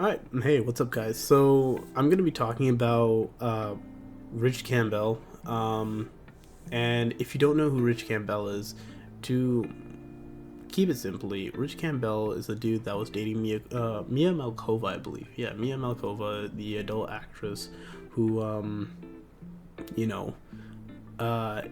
Alright, hey, what's up, guys? So, I'm gonna be talking about Rich Campbell. And if you don't know who Rich Campbell is, to keep it simply, Rich Campbell is the dude that was dating Mia Malkova, I believe. Yeah, Mia Malkova, the adult actress who, you know,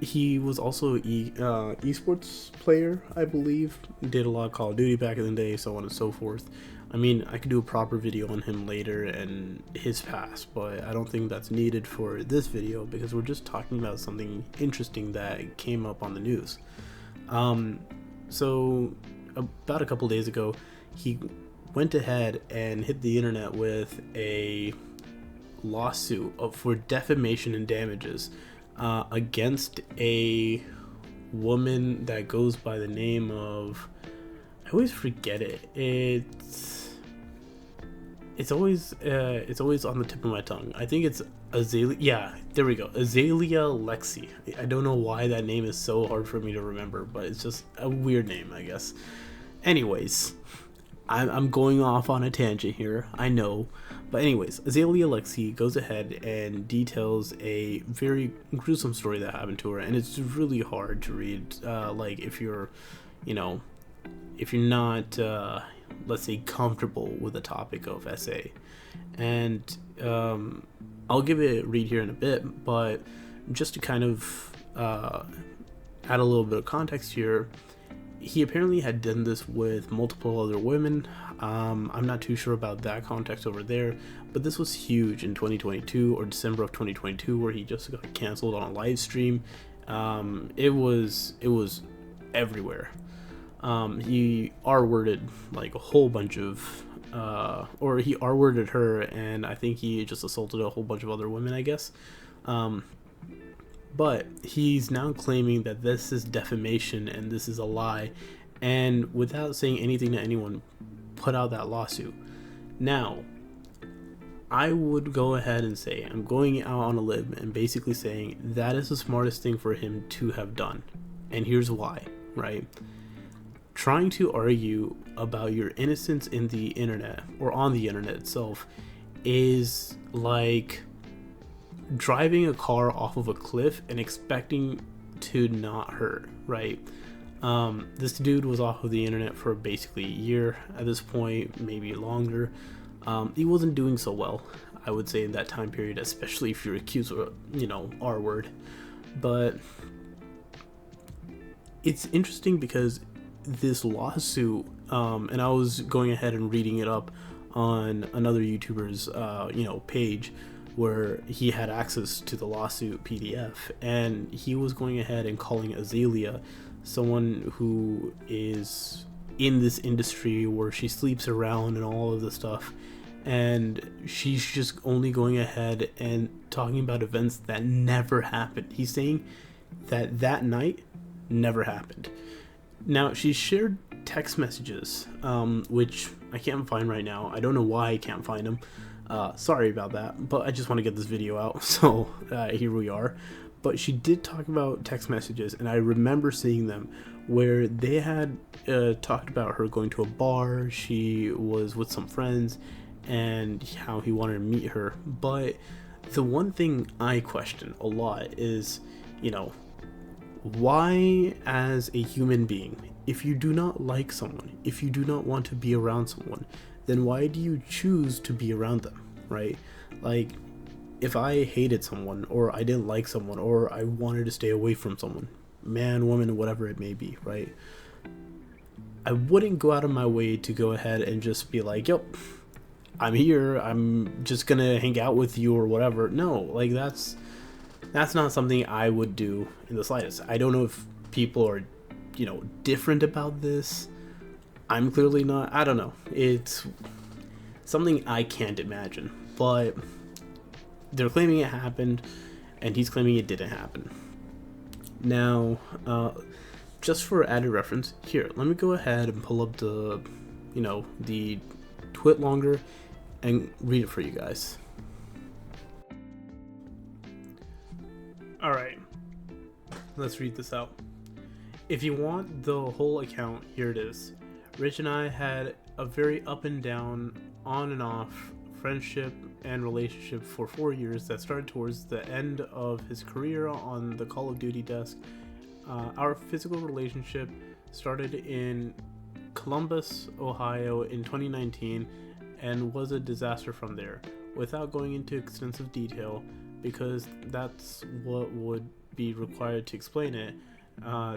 he was also esports player, I believe. Did a lot of Call of Duty back in the day, so on and so forth. I mean, I could do a proper video on him later and his past, but I don't think that's needed for this video because we're just talking about something interesting that came up on the news. So about a couple days ago, he went ahead and hit the internet with a lawsuit for defamation and damages against a woman that goes by the name of, I always forget it. It's always on the tip of my tongue. I think it's Azalea. Yeah, there we go. Azalea Lexi. I don't know why that name is so hard for me to remember, but it's just a weird name, I guess. Anyways, I'm going off on a tangent here, I know. But anyways, Azalea Lexi goes ahead and details a very gruesome story that happened to her, and it's really hard to read. Like if you're not, let's say, comfortable with the topic of SA. And I'll give it a read here in a bit, but just to kind of add a little bit of context here, he apparently had done this with multiple other women. I'm not too sure about that context over there, but this was huge in 2022 or December of 2022, where he just got canceled on a live stream. It was everywhere. He R-worded like a whole bunch of, or he R-worded her, and I think he just assaulted a whole bunch of other women, I guess. But he's now claiming that this is defamation and this is a lie, and without saying anything to anyone, put out that lawsuit. Now, I would go ahead and say, I'm going out on a limb and basically saying that is the smartest thing for him to have done. And here's why, right? Trying to argue about your innocence in the internet or on the internet itself is like driving a car off of a cliff and expecting to not hurt, right? This dude was off of the internet for basically a year at this point, maybe longer. He wasn't doing so well, I would say, in that time period, especially if you're accused of, R word. But it's interesting because this lawsuit, and I was going ahead and reading it up on another YouTuber's page where he had access to the lawsuit PDF, and he was going ahead and calling Azalea someone who is in this industry where she sleeps around and all of this stuff, and she's just only going ahead and talking about events that never happened. He's saying that night never happened. Now, she shared text messages, which I can't find right now. I don't know why I can't find them. Sorry about that, but I just want to get this video out, so here we are. But she did talk about text messages, and I remember seeing them where they had talked about her going to a bar. She was with some friends, and how he wanted to meet her. But the one thing I question a lot is, why, as a human being, if you do not like someone, if you do not want to be around someone, then why do you choose to be around them, right? Like, if I hated someone, or I didn't like someone, or I wanted to stay away from someone, man, woman, whatever it may be, right? I wouldn't go out of my way to go ahead and just be like, yep, I'm here, I'm just gonna hang out with you or whatever. No, like that's not something I would do in the slightest. I don't know if people are, different about this. I'm clearly not. I don't know. It's something I can't imagine. But they're claiming it happened, and he's claiming it didn't happen. Now, just for added reference, here, let me go ahead and pull up the twit longer and read it for you guys. Alright, let's read this out. If you want the whole account, here it is. Rich and I had a very up and down on and off friendship and relationship for 4 years that started towards the end of his career on the Call of Duty desk. Our physical relationship started in Columbus, Ohio in 2019 and was a disaster from there, without going into extensive detail because that's what would be required to explain it.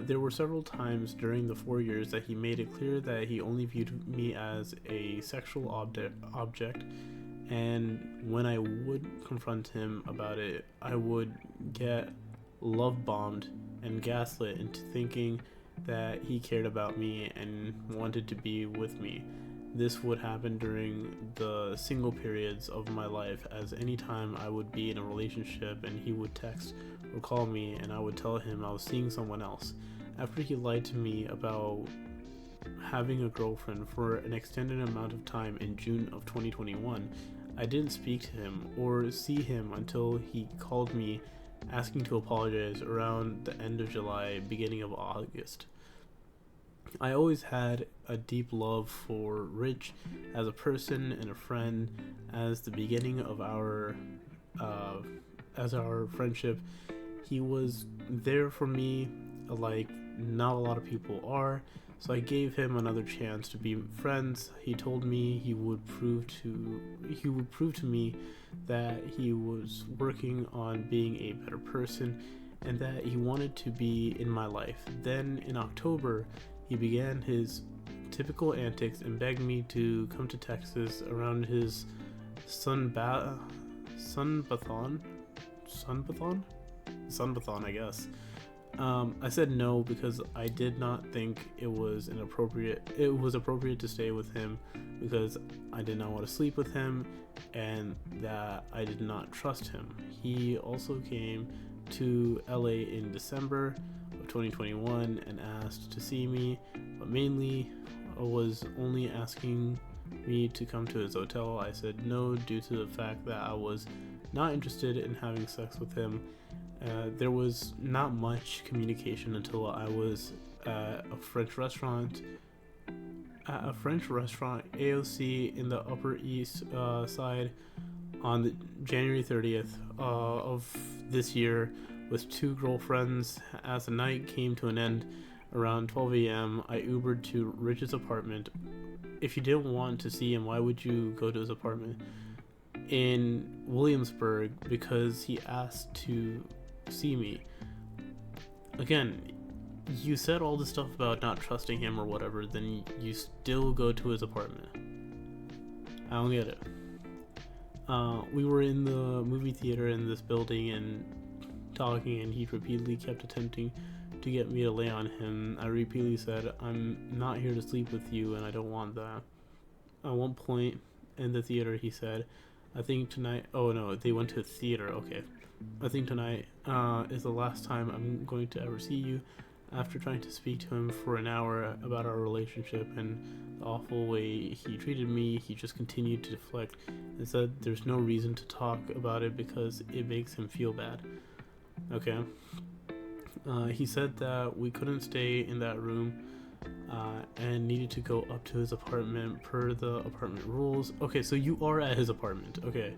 There were several times during the 4 years that he made it clear that he only viewed me as a sexual object, and when I would confront him about it, I would get love bombed and gaslit into thinking that he cared about me and wanted to be with me. This would happen during the single periods of my life, as anytime I would be in a relationship and he would text or call me and I would tell him I was seeing someone else. After he lied to me about having a girlfriend for an extended amount of time in June of 2021, I didn't speak to him or see him until he called me asking to apologize around the end of July, beginning of August. I always had a deep love for Rich as a person and a friend. As the beginning of our friendship, he was there for me like not a lot of people are. So I gave him another chance to be friends. He told me he would prove to me that he was working on being a better person and that he wanted to be in my life. Then in October, he began his typical antics and begged me to come to Texas around his sunbathon, I guess. I said no because I did not think it was appropriate to stay with him because I did not want to sleep with him and that I did not trust him. He also came to LA in December of 2021 and asked to see me, but mainly was only asking me to come to his hotel. I said no due to the fact that I was not interested in having sex with him. There was not much communication until I was at a French restaurant, AOC in the Upper East Side on the January 30th of this year with two girlfriends. As the night came to an end around 12 a.m., I Ubered to Rich's apartment. If you didn't want to see him, why would you go to his apartment in Williamsburg? Because he asked to see me. Again, you said all this stuff about not trusting him or whatever, then you still go to his apartment. I don't get it. We were in the movie theater in this building and talking, and he repeatedly kept attempting to get me to lay on him. I repeatedly said, I'm not here to sleep with you and I don't want that. At one point in the theater, he said, I think tonight, oh no, they went to a theater, okay. I think tonight is the last time I'm going to ever see you. After trying to speak to him for an hour about our relationship and the awful way he treated me, he just continued to deflect and said there's no reason to talk about it because it makes him feel bad. Okay. He said that we couldn't stay in that room and needed to go up to his apartment per the apartment rules. Okay, so you are at his apartment. Okay.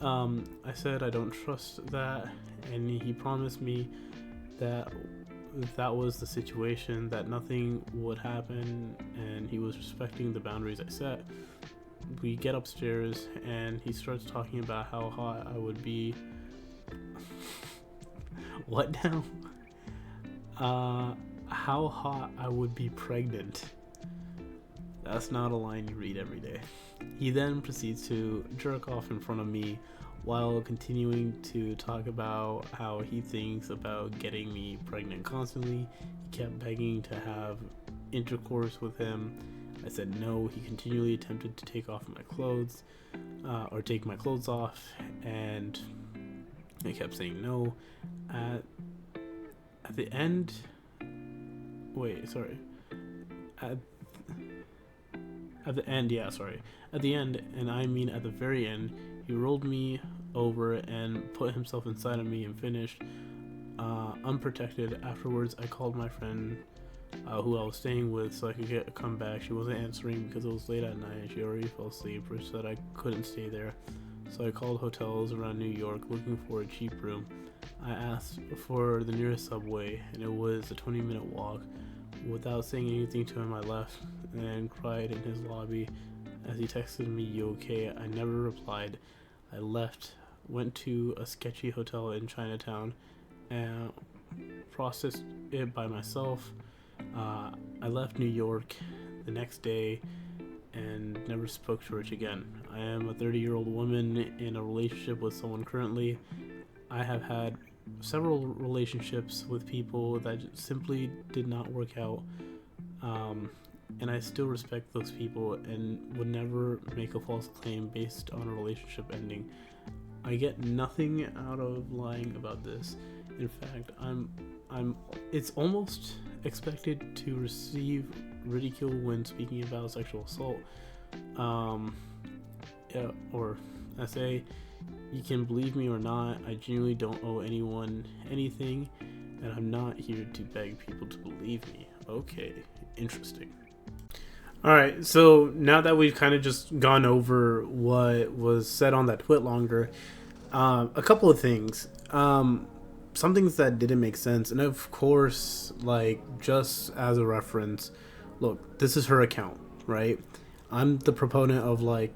I said I don't trust that, and he promised me that if that was the situation, that nothing would happen, and he was respecting the boundaries I set. We get upstairs, and he starts talking about how hot I would be. What now? How hot I would be pregnant. That's not a line you read every day. He then proceeds to jerk off in front of me while continuing to talk about how he thinks about getting me pregnant constantly. He kept begging to have intercourse with him. I said no. He continually attempted to take off my clothes, or take my clothes off, and I kept saying no. At the end, At the end, and I mean at the very end, he rolled me over and put himself inside of me and finished unprotected. Afterwards, I called my friend who I was staying with, so I could come back. She wasn't answering because it was late at night and she already fell asleep, or said I couldn't stay there. So I called hotels around New York looking for a cheap room. I asked for the nearest subway, and it was a 20-minute walk. Without saying anything to him, I left and cried in his lobby. As he texted me, "You okay?" I never replied. I left, went to a sketchy hotel in Chinatown, and processed it by myself. I left New York the next day and never spoke to Rich again. I am a 30-year-old woman in a relationship with someone currently. I have had several relationships with people that simply did not work out, and I still respect those people and would never make a false claim based on a relationship ending. I get nothing out of lying about this. In fact, it's almost expected to receive ridicule when speaking about sexual assault. Or I say, you can believe me or not, I genuinely don't owe anyone anything, and I'm not here to beg people to believe me. Okay, interesting. Alright, so now that we've kind of just gone over what was said on that twit longer, a couple of things. Some things that didn't make sense, and of course, like, just as a reference, look, this is her account, right? I'm the proponent of, like,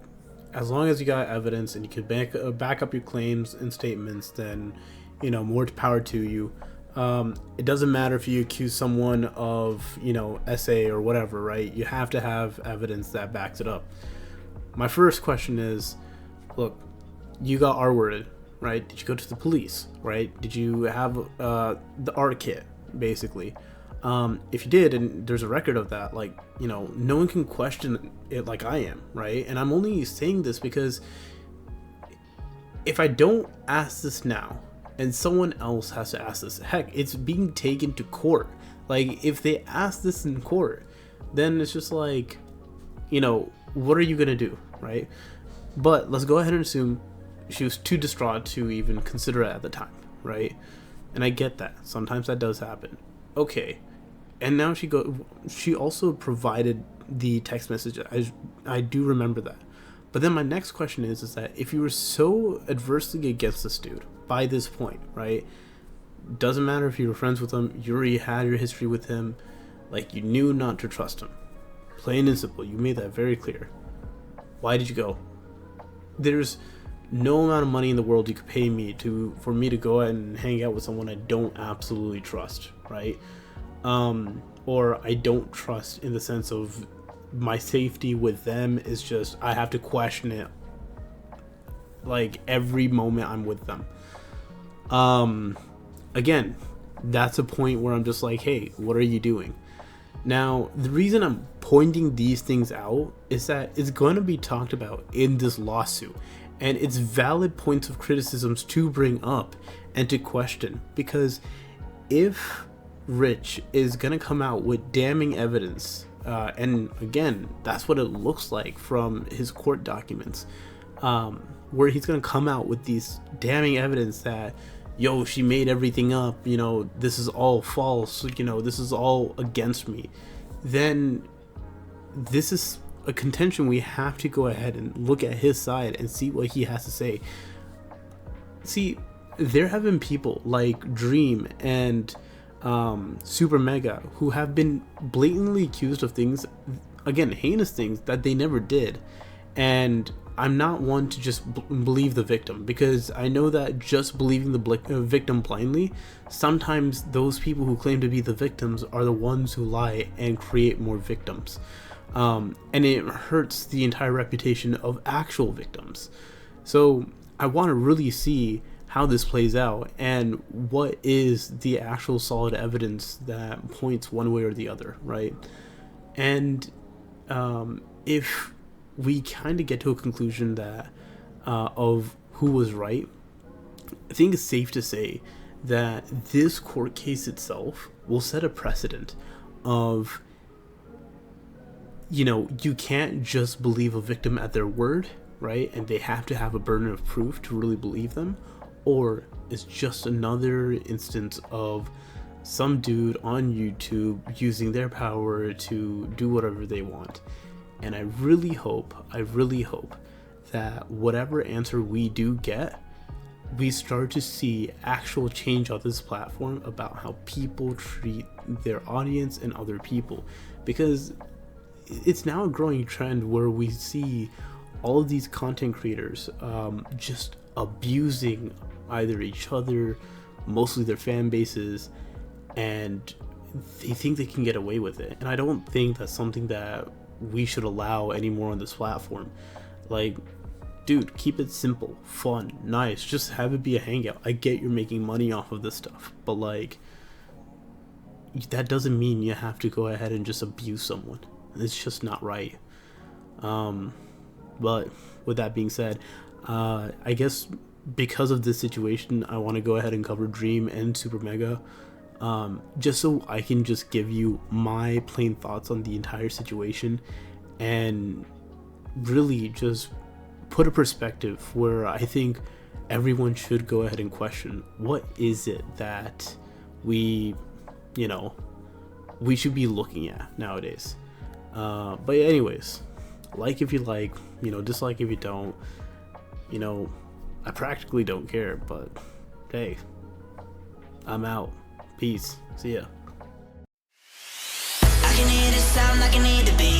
as long as you got evidence and you can back up your claims and statements, then, you know, more power to you. It doesn't matter if you accuse someone of, you know, SA or whatever, right? You have to have evidence that backs it up. My first question is, look, you got R-worded, right? Did you go to the police, right? Did you have the art kit, basically? If you did, and there's a record of that, like, you know, no one can question it like I am, right? And I'm only saying this because if I don't ask this now, and someone else has to ask this, heck, it's being taken to court. Like, if they ask this in court, then it's just like, you know, what are you gonna do, right? But let's go ahead and assume she was too distraught to even consider it at the time, right? And I get that. Sometimes that does happen. Okay. And now she also provided the text message. I do remember that. But then my next question is that if you were so adversely against this dude by this point, right? Doesn't matter if you were friends with him, you already had your history with him, like, you knew not to trust him. Plain and simple. You made that very clear. Why did you go? There's no amount of money in the world you could pay me for me to go out and hang out with someone I don't absolutely trust, right? Or I don't trust in the sense of my safety with them is just, I have to question it like every moment I'm with them. Again, that's a point where I'm just like, hey, what are you doing? Now, the reason I'm pointing these things out is that it's going to be talked about in this lawsuit, and it's valid points of criticisms to bring up and to question, because if Rich is going to come out with damning evidence, and again, that's what it looks like from his court documents, where he's going to come out with these damning evidence that, yo, she made everything up, you know, this is all false, you know, this is all against me, then this is a contention we have to go ahead and look at his side and see what he has to say. See, there have been people like Dream and Super Mega who have been blatantly accused of things, again, heinous things that they never did, and I'm not one to just believe the victim, because I know that just believing the victim blindly, sometimes those people who claim to be the victims are the ones who lie and create more victims, and it hurts the entire reputation of actual victims. So I want to really see how this plays out and what is the actual solid evidence that points one way or the other, right? And if we kind of get to a conclusion that of who was right, I think it's safe to say that this court case itself will set a precedent of, you know, you can't just believe a victim at their word, right? And they have to have a burden of proof to really believe them, or it's just another instance of some dude on YouTube using their power to do whatever they want. And I really hope that whatever answer we do get, we start to see actual change on this platform about how people treat their audience and other people. Because it's now a growing trend where we see all of these content creators just abusing either each other, mostly their fan bases, and they think they can get away with it. And I don't think that's something that we should allow anymore on this platform. Like, dude, keep it simple, fun, nice, just have it be a hangout. I get you're making money off of this stuff, but like, that doesn't mean you have to go ahead and just abuse someone. It's just not right. But with that being said, I guess because of this situation, I want to go ahead and cover Dream and Super Mega, just so I can just give you my plain thoughts on the entire situation, and really just put a perspective where I think everyone should go ahead and question, what is it that we should be looking at nowadays. But anyways, like if you like, dislike if you don't. I practically don't care, but hey, I'm out. Peace. See ya. I can hear the sound, I can hear the beat.